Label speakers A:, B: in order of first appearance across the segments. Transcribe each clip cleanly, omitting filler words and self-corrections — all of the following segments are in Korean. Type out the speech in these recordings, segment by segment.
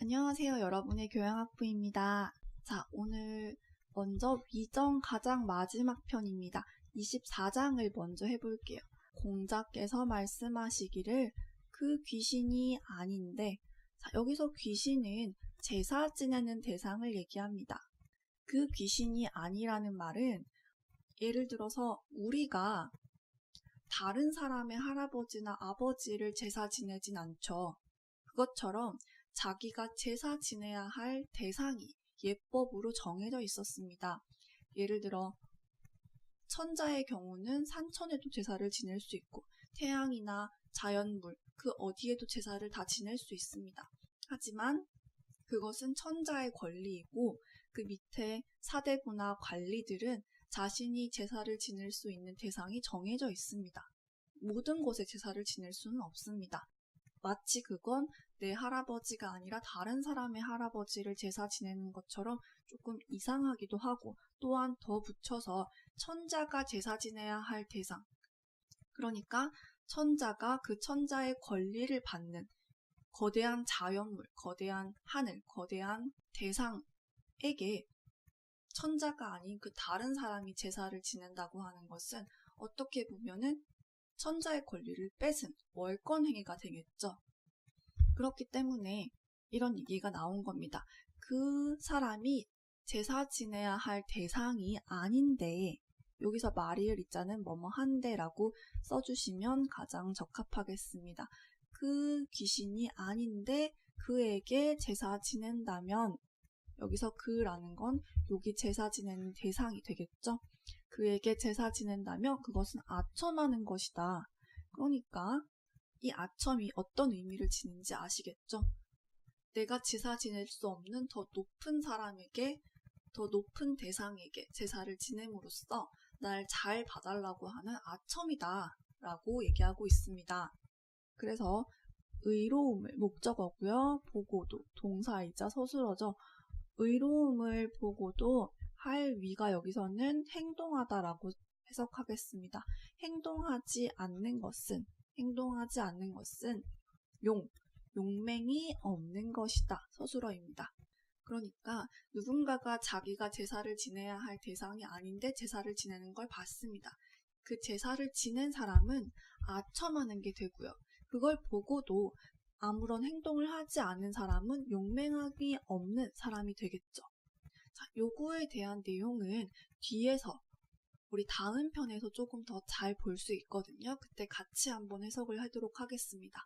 A: 안녕하세요. 여러분의 교양학부입니다. 자, 오늘 먼저 위정 가장 마지막 편입니다. 24장을 먼저 해볼게요. 공자께서 말씀하시기를 그 귀신이 아닌데, 자, 여기서 귀신은 제사 지내는 대상을 얘기합니다. 그 귀신이 아니라는 말은 예를 들어서 우리가 다른 사람의 할아버지나 아버지를 제사 지내진 않죠. 그것처럼 자기가 제사 지내야 할 대상이 예법으로 정해져 있었습니다. 예를 들어 천자의 경우는 산천에도 제사를 지낼 수 있고 태양이나 자연물 그 어디에도 제사를 다 지낼 수 있습니다. 하지만 그것은 천자의 권리이고 그 밑에 사대부나 관리들은 자신이 제사를 지낼 수 있는 대상이 정해져 있습니다. 모든 곳에 제사를 지낼 수는 없습니다. 마치 그건 내 할아버지가 아니라 다른 사람의 할아버지를 제사 지내는 것처럼 조금 이상하기도 하고, 또한 더 붙여서 천자가 제사 지내야 할 대상, 그러니까 천자가 그 천자의 권리를 받는 거대한 자연물, 거대한 하늘, 거대한 대상에게 천자가 아닌 그 다른 사람이 제사를 지낸다고 하는 것은 어떻게 보면은 천자의 권리를 뺏은 월권행위가 되겠죠. 그렇기 때문에 이런 얘기가 나온 겁니다. 그 사람이 제사 지내야 할 대상이 아닌데, 여기서 말이을 이자는 뭐뭐 한데라고 써주시면 가장 적합하겠습니다. 그 귀신이 아닌데 그에게 제사 지낸다면, 여기서 그라는 건 여기 제사 지내는 대상이 되겠죠. 그에게 제사 지낸다면 그것은 아첨하는 것이다. 그러니까 이 아첨이 어떤 의미를 지니는지 아시겠죠? 내가 제사 지낼 수 없는 더 높은 사람에게, 더 높은 대상에게 제사를 지냄으로써 날 잘 봐달라고 하는 아첨이다 라고 얘기하고 있습니다. 그래서 의로움을 목적어고요. 보고도 동사이자 서술어죠. 의로움을 보고도 할 위가 여기서는 행동하다라고 해석하겠습니다. 행동하지 않는 것은 용맹이 없는 것이다. 서술어입니다. 그러니까 누군가가 자기가 제사를 지내야 할 대상이 아닌데 제사를 지내는 걸 봤습니다. 그 제사를 지낸 사람은 아첨하는 게 되고요. 그걸 보고도 아무런 행동을 하지 않은 사람은 용맹함이 없는 사람이 되겠죠. 자, 요거에 대한 내용은 뒤에서 우리 다음 편에서 조금 더 잘 볼 수 있거든요. 그때 같이 한번 해석을 하도록 하겠습니다.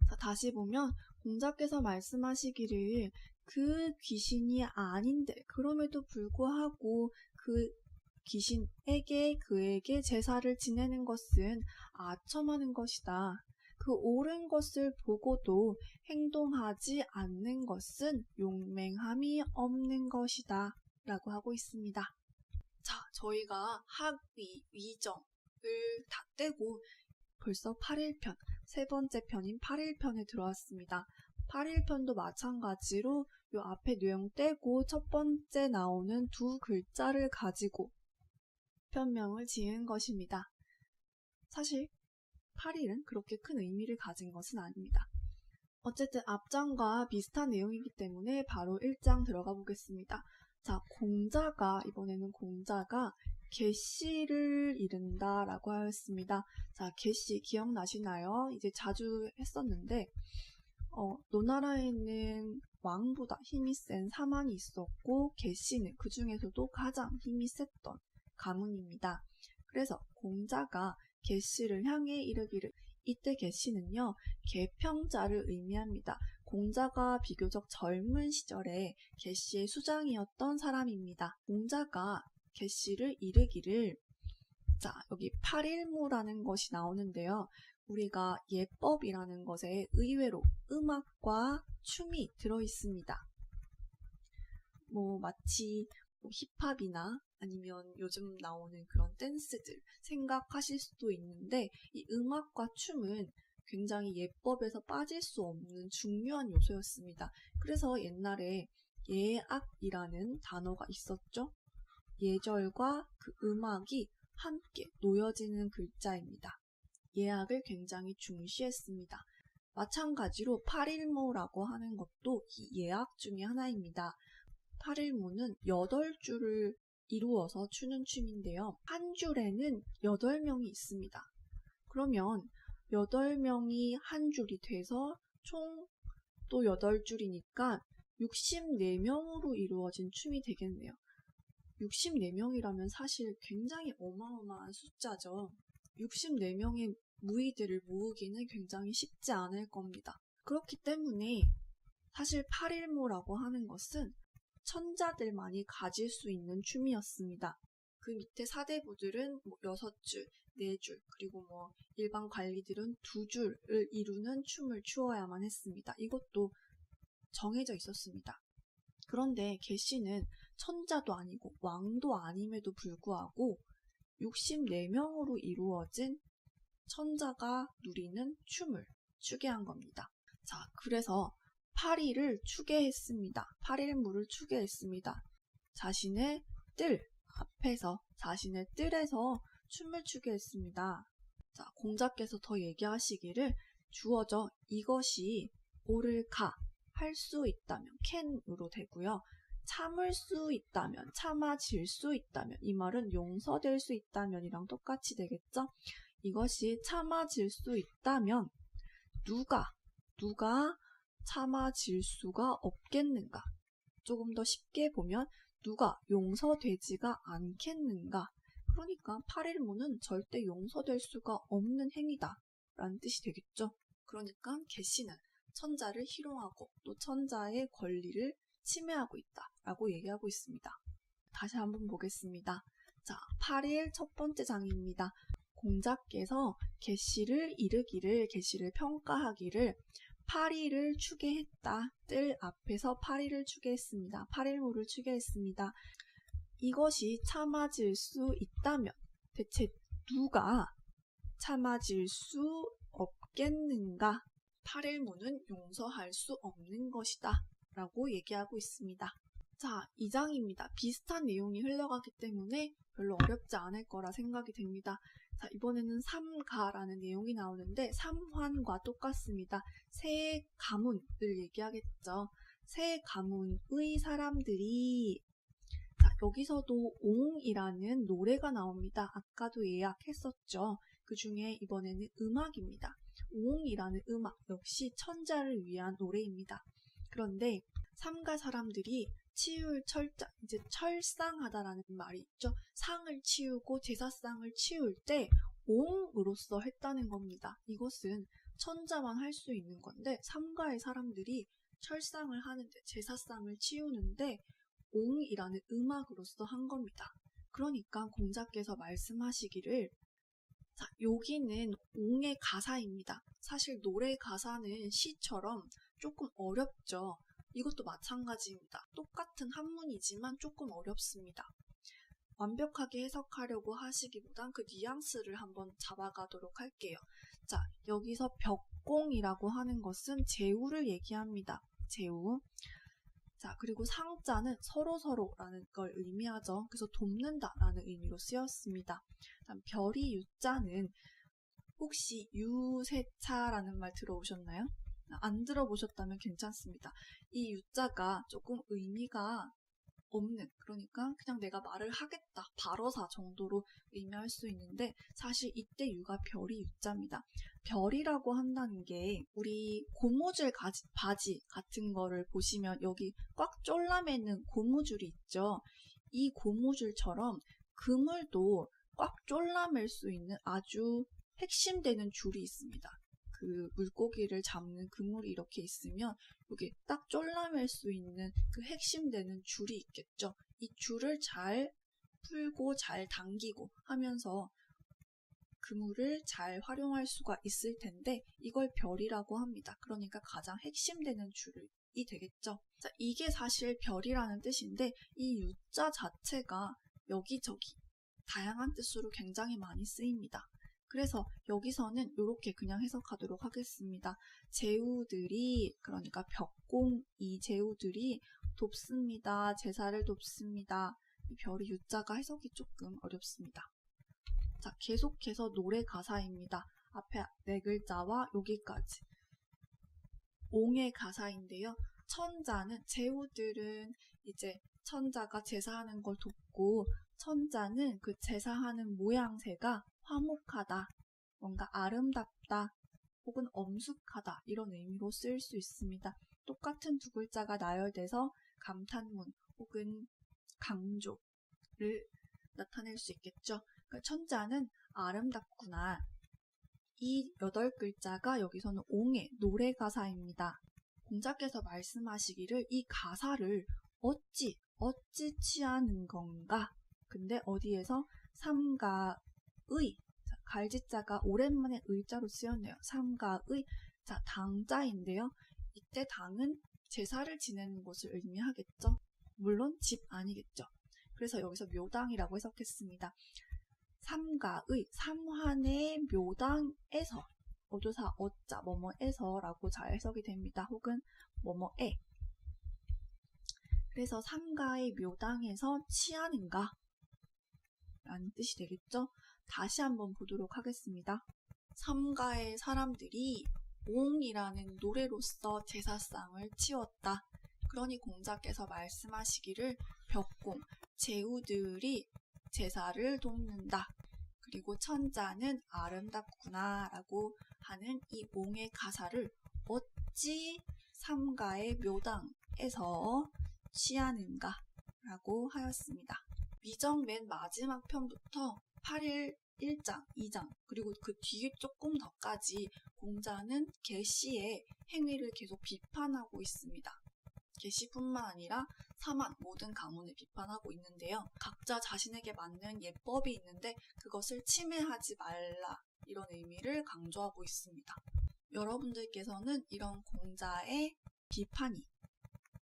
A: 자, 다시 보면 공자께서 말씀하시기를 그 귀신이 아닌데 그럼에도 불구하고 그 귀신에게 그에게 제사를 지내는 것은 아첨하는 것이다. 그 옳은 것을 보고도 행동하지 않는 것은 용맹함이 없는 것이다 라고 하고 있습니다. 자, 저희가 학위, 위정을 다 떼고 벌써 8일편, 세 번째 편인 8일편에 들어왔습니다. 8일편도 마찬가지로 요 앞에 내용 떼고 첫 번째 나오는 두 글자를 가지고 편명을 지은 것입니다. 사실 8일은 그렇게 큰 의미를 가진 것은 아닙니다. 어쨌든 앞장과 비슷한 내용이기 때문에 바로 1장 들어가 보겠습니다. 자, 이번에는 공자가 계시를 이른다 라고 하였습니다. 자, 계시 기억나시나요? 이제 자주 했었는데 노나라에는 왕보다 힘이 센 사만이 있었고 계시는 그 중에서도 가장 힘이 셌던 가문입니다. 그래서 공자가 계시를 향해 이르기를, 이때 계시는요 계평자를 의미합니다. 공자가 비교적 젊은 시절에 계시의 수장이었던 사람입니다. 공자가 계시를 이르기를, 자, 여기 8일무라는 것이 나오는데요. 우리가 예법이라는 것에 의외로 음악과 춤이 들어있습니다. 마치 힙합이나 아니면 요즘 나오는 그런 댄스들 생각하실 수도 있는데, 이 음악과 춤은 굉장히 예법에서 빠질 수 없는 중요한 요소였습니다. 그래서 옛날에 예악이라는 단어가 있었죠. 예절과 그 음악이 함께 놓여지는 글자입니다. 예악을 굉장히 중시했습니다. 마찬가지로 8일모라고 하는 것도 이 예악 중에 하나입니다. 8일모는 8줄을 이루어서 추는 춤인데요. 한 줄에는 8명이 있습니다. 그러면 8명이 한 줄이 돼서 총 또 8줄이니까 64명으로 이루어진 춤이 되겠네요. 64명이라면 사실 굉장히 어마어마한 숫자죠. 64명의 무희들을 모으기는 굉장히 쉽지 않을 겁니다. 그렇기 때문에 사실 8일모라고 하는 것은 천자들만이 가질 수 있는 춤이었습니다. 그 밑에 사대부들은 6줄, 4줄, 그리고 일반 관리들은 2줄을 이루는 춤을 추어야만 했습니다. 이것도 정해져 있었습니다. 그런데 개씨는 천자도 아니고 왕도 아님에도 불구하고 64명으로 이루어진 천자가 누리는 춤을 추게 한 겁니다. 자, 그래서 8일을 추게 했습니다. 8일무를 추게 했습니다. 자신의 뜰 앞에서, 자신의 뜰에서 춤을 추게 했습니다. 자, 공자께서 더 얘기하시기를 주어져 이것이 옳을까 할 수 있다면 캔으로 되고요. 참을 수 있다면, 참아질 수 있다면, 이 말은 용서될 수 있다면이랑 똑같이 되겠죠? 이것이 참아질 수 있다면 누가 참아질 수가 없겠는가? 조금 더 쉽게 보면 누가 용서되지가 않겠는가? 그러니까 8일무는 절대 용서될 수가 없는 행위다 라는 뜻이 되겠죠. 그러니까 개씨는 천자를 희롱하고 또 천자의 권리를 침해하고 있다 라고 얘기하고 있습니다. 다시 한번 보겠습니다. 자, 8일 첫 번째 장입니다. 공자께서 개씨를 이르기를, 개씨를 평가하기를 8일을 추게 했다. 뜰 앞에서 8일을 추게 했습니다. 8일무를 추게 했습니다. 이것이 참아질 수 있다면 대체 누가 참아질 수 없겠는가? 8일무는 용서할 수 없는 것이다 라고 얘기하고 있습니다. 자, 2장입니다. 비슷한 내용이 흘러가기 때문에 별로 어렵지 않을 거라 생각이 됩니다. 자, 이번에는 삼가라는 내용이 나오는데 삼환과 똑같습니다. 새 가문을 얘기하겠죠. 새 가문의 사람들이, 자, 여기서도 옹이라는 노래가 나옵니다. 아까도 예약했었죠. 그 중에 이번에는 음악입니다. 옹이라는 음악 역시 천자를 위한 노래입니다. 그런데 삼가 사람들이 치울 철자, 이제 철상하다라는 말이 있죠. 상을 치우고 제사상을 치울 때 옹으로서 했다는 겁니다. 이것은 천자만 할 수 있는 건데 삼가의 사람들이 철상을 하는데, 제사상을 치우는데 옹이라는 음악으로서 한 겁니다. 그러니까 공자께서 말씀하시기를, 자, 여기는 옹의 가사입니다. 사실 노래 가사는 시처럼 조금 어렵죠. 이것도 마찬가지입니다. 똑같은 한문이지만 조금 어렵습니다. 완벽하게 해석하려고 하시기보단 그 뉘앙스를 한번 잡아가도록 할게요. 자, 여기서 벽공이라고 하는 것은 제후를 얘기합니다. 제후. 자, 그리고 상자는 서로서로라는 걸 의미하죠. 그래서 돕는다라는 의미로 쓰였습니다. 다음 별이 유자는 혹시 유세차라는 말 들어오셨나요? 안 들어보셨다면 괜찮습니다. 이 유자가 조금 의미가 없는, 그러니까 그냥 내가 말을 하겠다, 발어사 정도로 의미할 수 있는데 사실 이때 유가 별이 유자입니다. 별이라고 한다는 게 우리 고무줄 바지 같은 거를 보시면 여기 꽉 졸라매는 고무줄이 있죠. 이 고무줄처럼 그물도 꽉 졸라맬 수 있는 아주 핵심되는 줄이 있습니다. 그 물고기를 잡는 그물이 이렇게 있으면 여기 딱 졸라맬 수 있는 그 핵심되는 줄이 있겠죠. 이 줄을 잘 풀고 잘 당기고 하면서 그물을 잘 활용할 수가 있을 텐데 이걸 별이라고 합니다. 그러니까 가장 핵심되는 줄이 되겠죠. 자, 이게 사실 별이라는 뜻인데 이 유자 자체가 여기저기 다양한 뜻으로 굉장히 많이 쓰입니다. 그래서 여기서는 이렇게 그냥 해석하도록 하겠습니다. 제후들이, 그러니까 벽공이 제후들이 돕습니다. 제사를 돕습니다. 이 별이 유자가 해석이 조금 어렵습니다. 자, 계속해서 노래 가사입니다. 앞에 네 글자와 여기까지. 옹의 가사인데요. 천자는 제후들은 이제 천자가 제사하는 걸 돕고 천자는 그 제사하는 모양새가 화목하다, 뭔가 아름답다, 혹은 엄숙하다 이런 의미로 쓰일 수 있습니다. 똑같은 두 글자가 나열돼서 감탄문 혹은 강조를 나타낼 수 있겠죠. 그러니까 천자는 아름답구나. 이 8글자가 여기서는 옹의 노래 가사입니다. 공자께서 말씀하시기를 이 가사를 어찌 취하는 건가? 근데 어디에서 삼가의, 갈지자가 오랜만에 의자로 쓰였네요. 삼가의, 자, 당자인데요. 이때 당은 제사를 지내는 곳을 의미하겠죠. 물론 집 아니겠죠. 그래서 여기서 묘당이라고 해석했습니다. 삼가의, 삼환의 묘당에서, 어조사 어자 뭐뭐에서 라고 잘 해석이 됩니다. 혹은 뭐뭐에. 그래서 삼가의 묘당에서 취하는가 라는 뜻이 되겠죠. 다시 한번 보도록 하겠습니다. 삼가의 사람들이 옹이라는 노래로서 제사상을 치웠다. 그러니 공자께서 말씀하시기를 벽공, 제후들이 제사를 돕는다. 그리고 천자는 아름답구나 라고 하는 이 옹의 가사를 어찌 삼가의 묘당에서 취하는가 라고 하였습니다. 위정 맨 마지막 편부터 8일 1장, 2장, 그리고 그 뒤에 조금 더까지 공자는 계시의 행위를 계속 비판하고 있습니다. 계시뿐만 아니라 사만, 모든 가문을 비판하고 있는데요. 각자 자신에게 맞는 예법이 있는데 그것을 침해하지 말라, 이런 의미를 강조하고 있습니다. 여러분들께서는 이런 공자의 비판이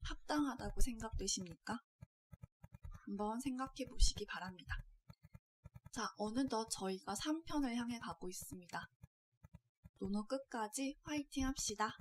A: 합당하다고 생각되십니까? 한번 생각해 보시기 바랍니다. 자, 어느덧 저희가 3편을 향해 가고 있습니다. 논어 끝까지 화이팅 합시다.